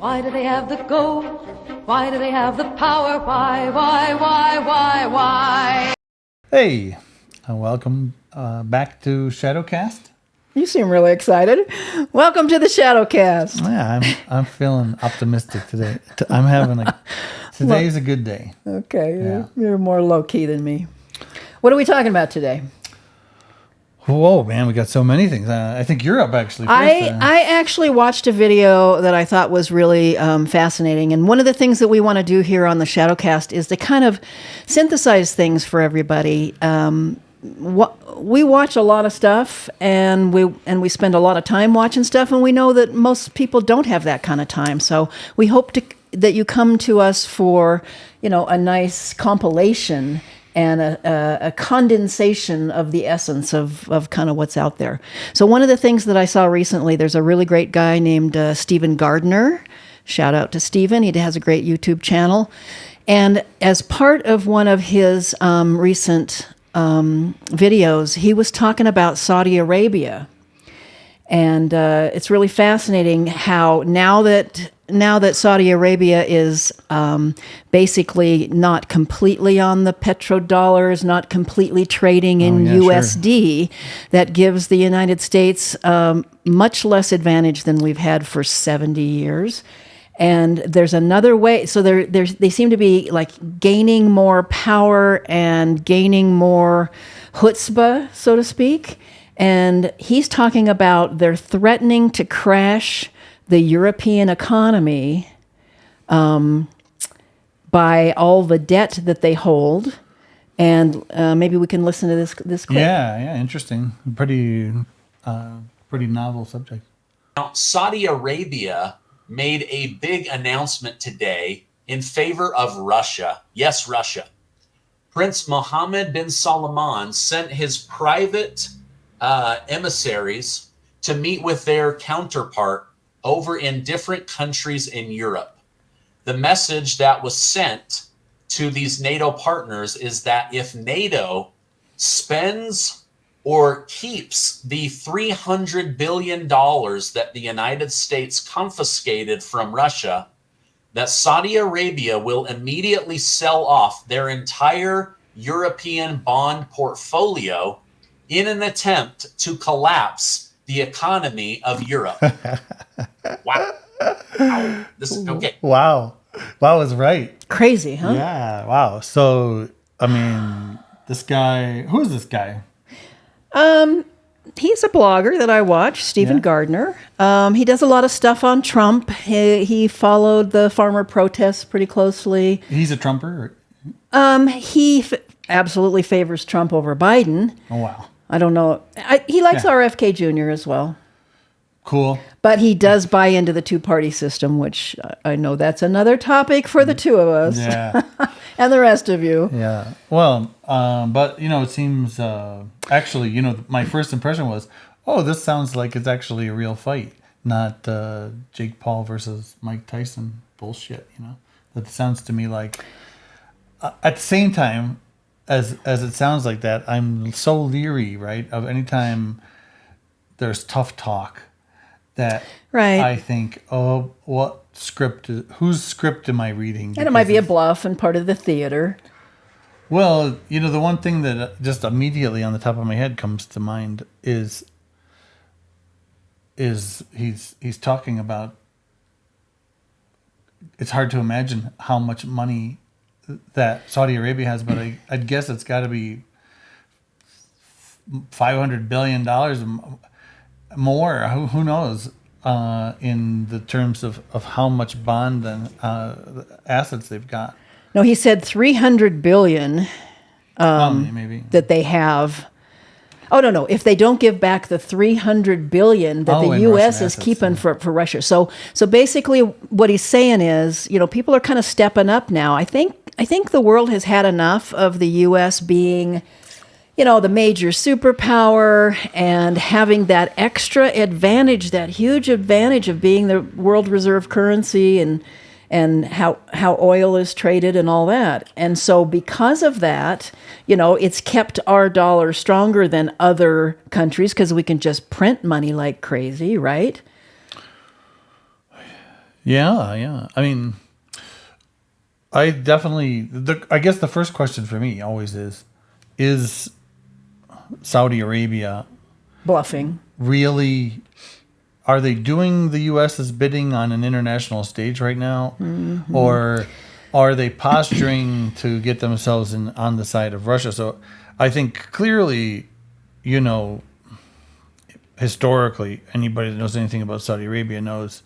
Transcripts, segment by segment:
Why do they have the gold? Why do they have the power? Why? Hey, and welcome back to Shadow-Caste. You seem really excited. Welcome to the Shadow-Cast. Yeah, I'm feeling optimistic today. I'm having today's a good day. Okay, Yeah. you're more low-key than me. What are we talking about today? Whoa, man, we got so many things. I think you're up actually first. I actually watched a video that I thought was really fascinating. And one of the things that we want to do here on the Shadow-Cast is to kind of synthesize things for everybody. We watch a lot of stuff, and we spend a lot of time watching stuff, and we know that most people don't have that kind of time. So we hope that you come to us for, a nice compilation and a condensation of the essence of kind of what's out there. So one of the things that I saw recently, there's a really great guy named Stephen Gardner. Shout out to Stephen. He has a great YouTube channel. And as part of one of his recent videos, he was talking about Saudi Arabia. And it's really fascinating how now that Saudi Arabia is basically not completely on the petrodollars, not completely trading in USD, sure, that gives the United States much less advantage than we've had for 70 years. And there's another way. So they seem to be like gaining more power and gaining more chutzpah, so to speak. And he's talking about they're threatening to crash the European economy by all the debt that they hold. And maybe we can listen to this clip. Yeah, interesting. Pretty novel subject. Now, Saudi Arabia made a big announcement today in favor of Russia. Yes, Russia. Prince Mohammed bin Salman sent his private emissaries to meet with their counterpart over in different countries in Europe. The message that was sent to these NATO partners is that if NATO spends or keeps the $300 billion that the United States confiscated from Russia, that Saudi Arabia will immediately sell off their entire European bond portfolio in an attempt to collapse the economy of Europe. Wow. This is okay. Wow, is right. Crazy, huh? Yeah, wow. So, I mean, this guy, who's this guy? He's a blogger that I watch, Stephen Gardner. He does a lot of stuff on Trump. He followed the farmer protests pretty closely. He's a Trumper? He absolutely favors Trump over Biden. Oh, wow. I don't know. He likes RFK Jr. as well. Cool. But he does buy into the two-party system, which I know that's another topic for the two of us. Yeah. And the rest of you. Yeah. Well, but, it seems, actually, my first impression was, this sounds like it's actually a real fight, not Jake Paul versus Mike Tyson bullshit, That sounds to me like, at the same time, as it sounds like that, I'm so leery, right, of any time there's tough talk that I think, whose script am I reading? And it might be a bluff and part of the theater. Well, the one thing that just immediately on the top of my head comes to mind is he's talking about, it's hard to imagine how much money that Saudi Arabia has, but I'd guess it's got to be $500 billion more. Who knows? In the terms of how much bond and assets they've got. No, he said $300 billion maybe that they have. Oh, no. If they don't give back the $300 billion that the U.S. is keeping for Russia. So basically what he's saying is, people are kind of stepping up now. I think the world has had enough of the U.S. being, the major superpower and having that extra advantage, that huge advantage of being the world reserve currency and how oil is traded and all that. And so because of that, it's kept our dollar stronger than other countries because we can just print money like crazy, right? Yeah. I mean, I definitely. I guess the first question for me always is Saudi Arabia Bluffing. really? Are they doing the U.S.'s bidding on an international stage right now, or are they posturing to get themselves on the side of Russia? So, I think clearly, historically, anybody that knows anything about Saudi Arabia knows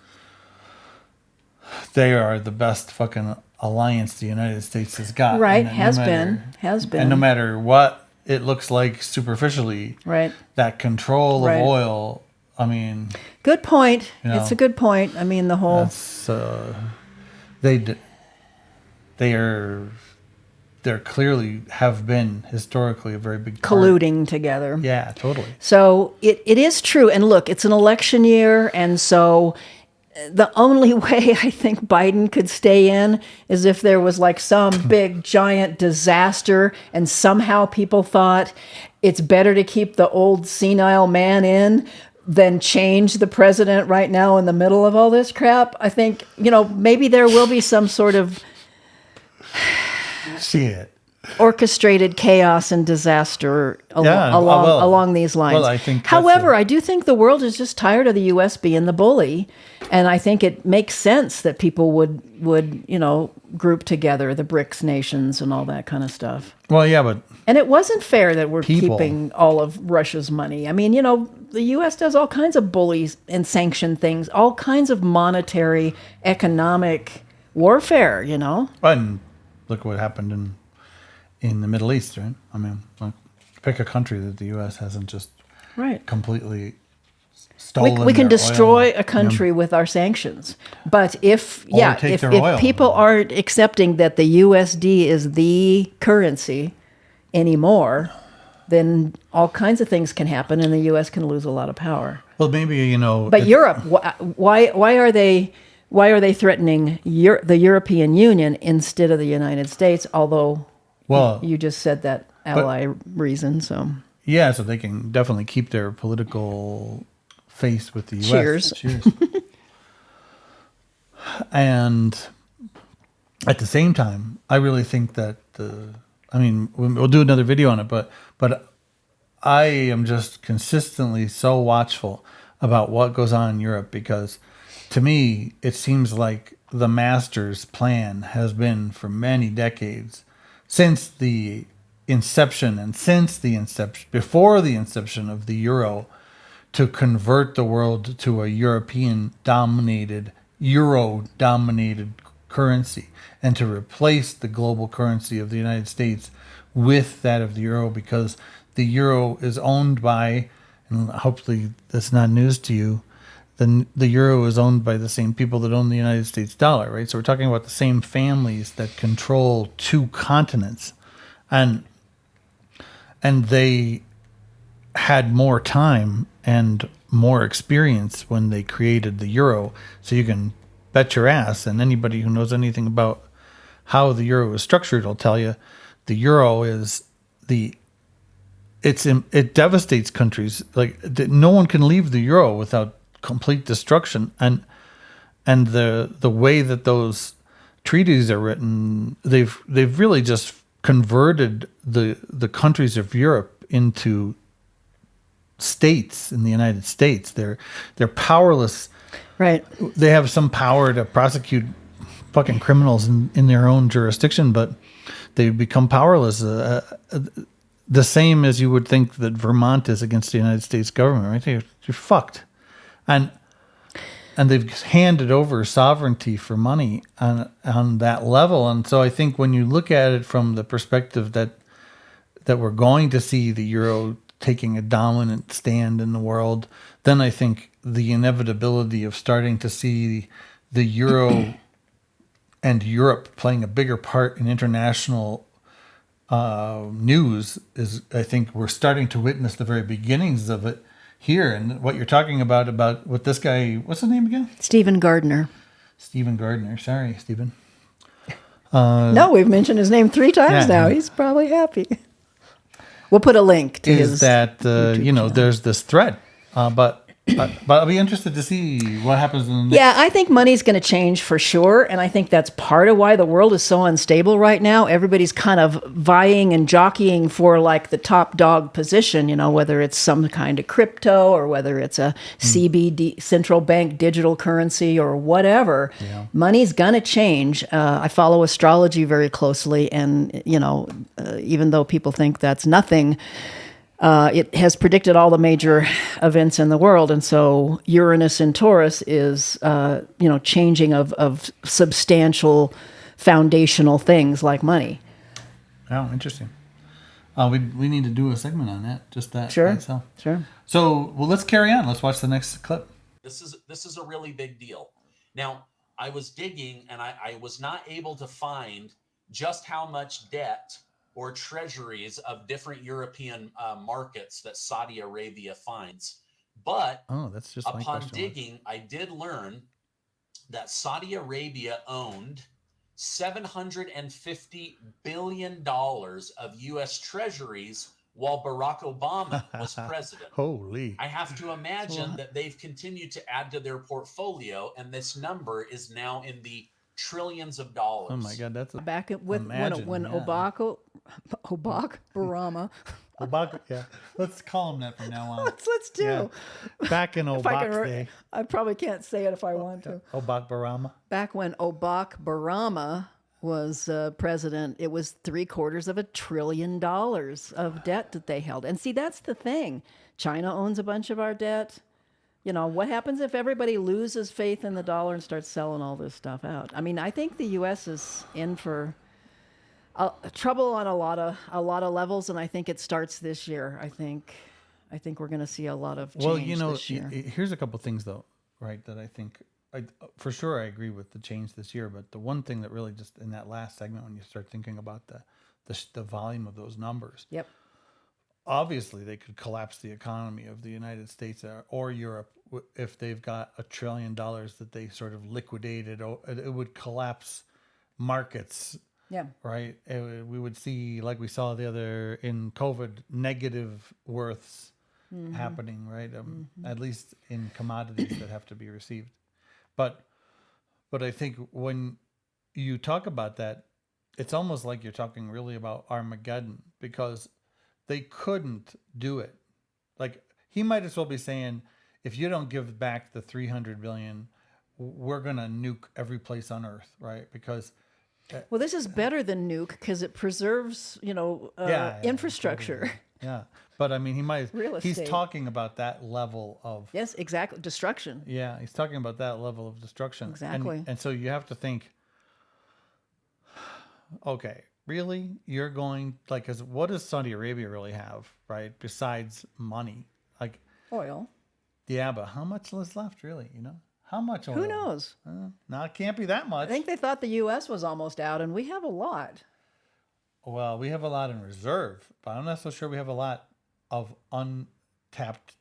they are the best fucking alliance the United States has got. Right, And has no been. And no matter what it looks like superficially, Right. that control Right. of oil, I mean... Good point. You It's know, a good point. I mean, the whole... That's, they're clearly have been historically a very big part. colluding together. Yeah, totally. So it is true. And look, it's an election year. And so the only way I think Biden could stay in is if there was like some big giant disaster and somehow people thought it's better to keep the old senile man in than change the president right now in the middle of all this crap. I think, maybe there will be some sort of Shit. orchestrated chaos and disaster Yeah, along these lines. well, I think that's However, I do think the world is just tired of the U.S. being the bully, and I think it makes sense that people would group together the BRICS nations and all that kind of stuff. Well, yeah, but And it wasn't fair that we're People. keeping all of Russia's money. I mean, the U.S. does all kinds of bullies and sanction things, all kinds of monetary, economic warfare. and look what happened in the Middle East, right? I mean, like, pick a country that the U.S. hasn't just Right. completely stolen. We can their destroy oil. a country with our sanctions, but if take their oil. people aren't accepting that the USD is the currency anymore, then all kinds of things can happen, and the U.S. can lose a lot of power. Well, maybe But Europe, why are they threatening the European Union instead of the United States? Although, Well, you just said that ally reason, so yeah, so they can definitely keep their political face with the U.S. Cheers. And at the same time, I really think that we'll do another video on it, but I am just consistently so watchful about what goes on in Europe, because to me, it seems like the master's plan has been for many decades, since the inception and before the inception of the euro, to convert the world to a euro-dominated currency, and to replace the global currency of the United States with that of the euro, because the euro is owned by, and hopefully that's not news to you, the euro is owned by the same people that own the United States dollar, right? So we're talking about the same families that control two continents, and they had more time and more experience when they created the euro. So you can bet your ass, and anybody who knows anything about how the euro is structured will tell you the euro is it devastates countries. Like, no one can leave the euro without complete destruction, and the way that those treaties are written, they've really just converted the countries of Europe into states in the United States. They're powerless. right. They have some power to prosecute fucking criminals in their own jurisdiction, but they become powerless. The same as you would think that Vermont is against the United States government, right? You're fucked. And they've handed over sovereignty for money on that level. And so I think when you look at it from the perspective that we're going to see the euro taking a dominant stand in the world, then I think the inevitability of starting to see the euro and Europe playing a bigger part in international news is, I think we're starting to witness the very beginnings of it here. And what you're talking about what this guy, what's his name again? Stephen Gardner. Stephen Gardner. Sorry, Stephen. No, we've mentioned his name 3 times Yeah. now. He's probably happy. We'll put a link to Is his. that, YouTube channel. there's this threat. But But I'll be interested to see what happens in the next. Yeah, I think money's going to change for sure. And I think that's part of why the world is so unstable right now. Everybody's kind of vying and jockeying for like the top dog position, whether it's some kind of crypto or whether it's a CBD, central bank digital currency or whatever. Yeah. Money's going to change. I follow astrology very closely. And, even though people think that's nothing, it has predicted all the major events in the world, and so Uranus in Taurus is, changing of substantial, foundational things like money. Oh, interesting. We need to do a segment on that. Just that. Sure. by itself. Sure. So, well, let's carry on. Let's watch the next clip. This is a really big deal. Now, I was digging, and I was not able to find just how much debt or treasuries of different European markets that Saudi Arabia finds. But that's just my upon question. digging, I did learn that Saudi Arabia owned $750 billion of U.S. treasuries while Barack Obama was president. Holy. I have to imagine that they've continued to add to their portfolio, and this number is now in the trillions of dollars. Oh my God, that's Back when Imagine, Obama Barama. Obak. Yeah, let's call him that from now on. Let's do. Yeah. Back in Obak's day. I probably can't say it if I want to. Obak Barama. Back when Barack Barama was president, it was $750 billion of debt that they held. And see, that's the thing. China owns a bunch of our debt. What happens if everybody loses faith in the dollar and starts selling all this stuff out? I mean, I think the U.S. is in for trouble on a lot of levels, and I think it starts this year. I think we're going to see a lot of change this year. Here's a couple things though, right? That I think for sure I agree with the change this year. But the one thing that really just in that last segment, when you start thinking about the volume of those numbers. Yep. Obviously, they could collapse the economy of the United States or Europe if they've got $1 trillion that they sort of liquidated. It would collapse markets. Yeah. Right. We would see, like we saw in COVID, negative worths happening. Right. At least in commodities that have to be received. But I think when you talk about that, it's almost like you're talking really about Armageddon, because they couldn't do it. Like, he might as well be saying, if you don't give back the $300 billion, we're going to nuke every place on Earth, right? Because well, this is better than nuke because it preserves, infrastructure. Totally. Yeah, but I mean, he's talking about that level of yes, exactly, destruction. Yeah, he's talking about that level of destruction. Exactly. And so you have to think, okay, really? You're going, like, because what does Saudi Arabia really have, right? Besides money, like oil. Yeah, but how much is left, really? How much oil? Who knows? No, it can't be that much. I think they thought the U.S. was almost out, and we have a lot. Well, we have a lot in reserve, but I'm not so sure we have a lot of untapped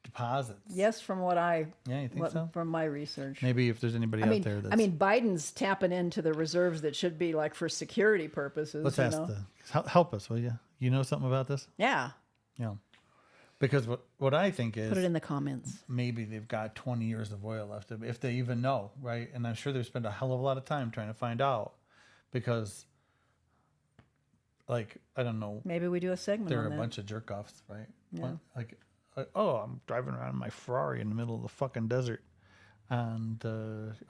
deposits. Yes, from you think so? From my research. Maybe if there's anybody out there that's... I mean, Biden's tapping into the reserves that should be like for security purposes. Let's ask help us, will you? You know something about this? Yeah. Yeah. Because what I think is... Put it in the comments. Maybe they've got 20 years of oil left, if they even know, right? And I'm sure they've spent a hell of a lot of time trying to find out, because, like, I don't know. Maybe we do a segment on that. They're a bunch of jerk-offs, right? Yeah. Like, I'm driving around in my Ferrari in the middle of the fucking desert. And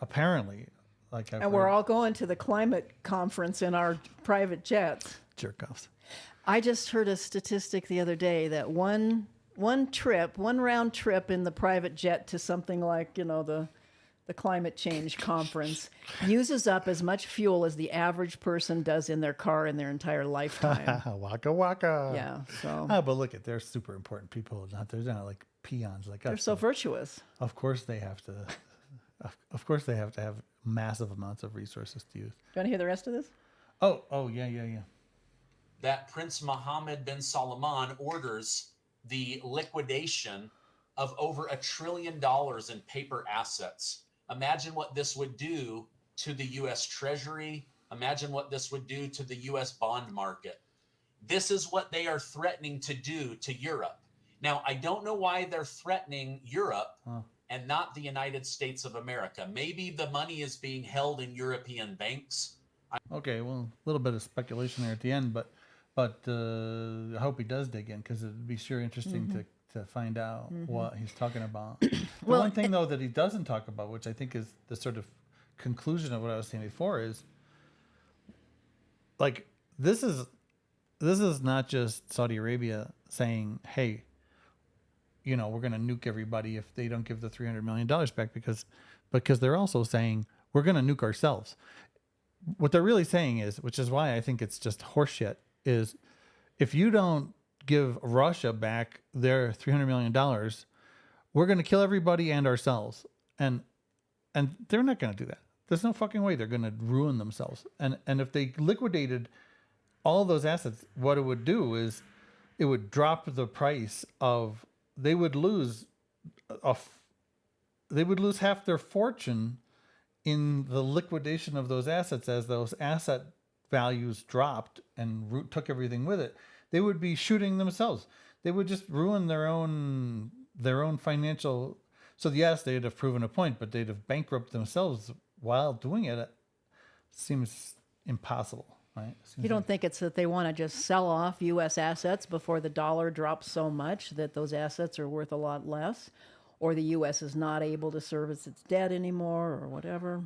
apparently, like... we're all going to the climate conference in our private jets. Jerk-offs. I just heard a statistic the other day that one round trip in the private jet to something like, the climate change conference uses up as much fuel as the average person does in their car in their entire lifetime. Waka waka. Yeah. So. Oh, but look, they're super important people. They're not like peons like us. They're so virtuous. Of course they have to. Of course they have to have massive amounts of resources to use. Do you want to hear the rest of this? Oh yeah. That Prince Mohammed bin Salman orders the liquidation of over $1 trillion in paper assets. Imagine what this would do to the U.S. Treasury. Imagine what this would do to the U.S. bond market. This is what they are threatening to do to Europe. Now, I don't know why they're threatening Europe and not the United States of America. Maybe the money is being held in European banks. Okay, well, a little bit of speculation there at the end, but I hope he does dig in because it'd be sure interesting to find out what he's talking about. The one thing though that he doesn't talk about, which I think is the sort of conclusion of what I was saying before, is like this is not just Saudi Arabia saying, "Hey, we're going to nuke everybody if they don't give the $300 million back," because they're also saying we're going to nuke ourselves. What they're really saying is, which is why I think it's just horseshit, is if you don't give Russia back their $300 million, we're going to kill everybody and ourselves. And they're not going to do that. There's no fucking way they're going to ruin themselves. And if they liquidated all those assets, what it would do is it would drop the price of, they would lose half their fortune in the liquidation of those assets. As those asset values dropped and took everything with it, they would be shooting themselves. They would just ruin their own financial. So yes, they'd have proven a point, but they'd have bankrupted themselves while doing it. It seems impossible, right? You don't think it's that they want to just sell off U.S. assets before the dollar drops so much that those assets are worth a lot less? Or the U.S. is not able to service its debt anymore, or whatever.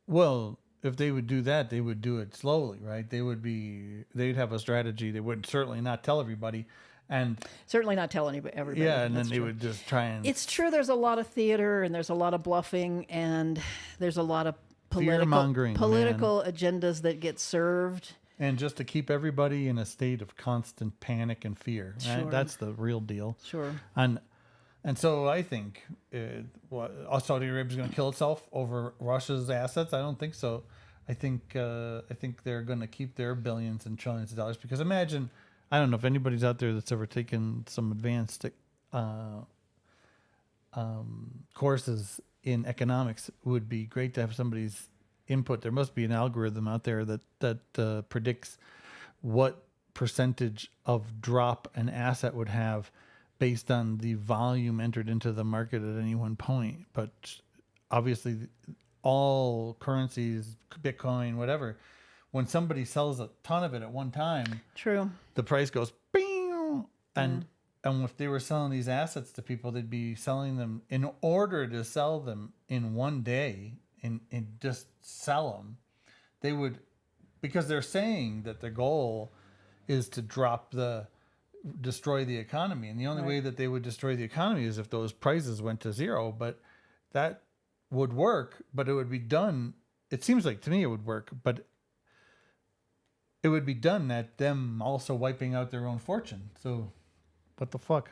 Well, if they would do that, they would do it slowly, right? They'd have a strategy. They would certainly not tell everybody, and certainly not tell everybody. Yeah, and That's then they true. would just try and. It's true. There's a lot of theater, and there's a lot of bluffing, and there's a lot of fear-mongering, political agendas that get served. And just to keep everybody in a state of constant panic and fear, right? Sure. That's the real deal. Sure. And so I think Saudi Arabia is going to kill itself over Russia's assets. I don't think so. I think they're going to keep their billions and trillions of dollars, because imagine, I don't know if anybody's out there that's ever taken some advanced courses in economics. It would be great to have somebody's input. There must be an algorithm out there that predicts what percentage of drop an asset would have based on the volume entered into the market at any one point. But obviously, all currencies, Bitcoin, whatever, when somebody sells a ton of it at one time, true, the price goes bing, and if they were selling these assets to people, they'd be selling them in order to sell them in one day and just sell them. They would, because they're saying that the goal is to destroy the economy, and the only way that they would destroy the economy is if those prices went to zero. But that would work, but it would be done. It seems like to me it would work, but it would be done at them also wiping out their own fortune. So, what the fuck?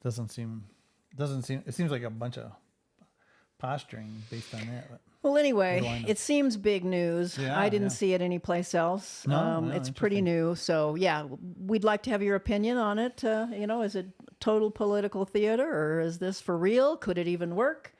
Doesn't seem. It seems like a bunch of posturing based on that. But well, anyway, it seems big news. Yeah, I didn't see it anyplace else. No, it's pretty new. So, yeah, we'd like to have your opinion on it. Is it total political theater, or is this for real? Could it even work?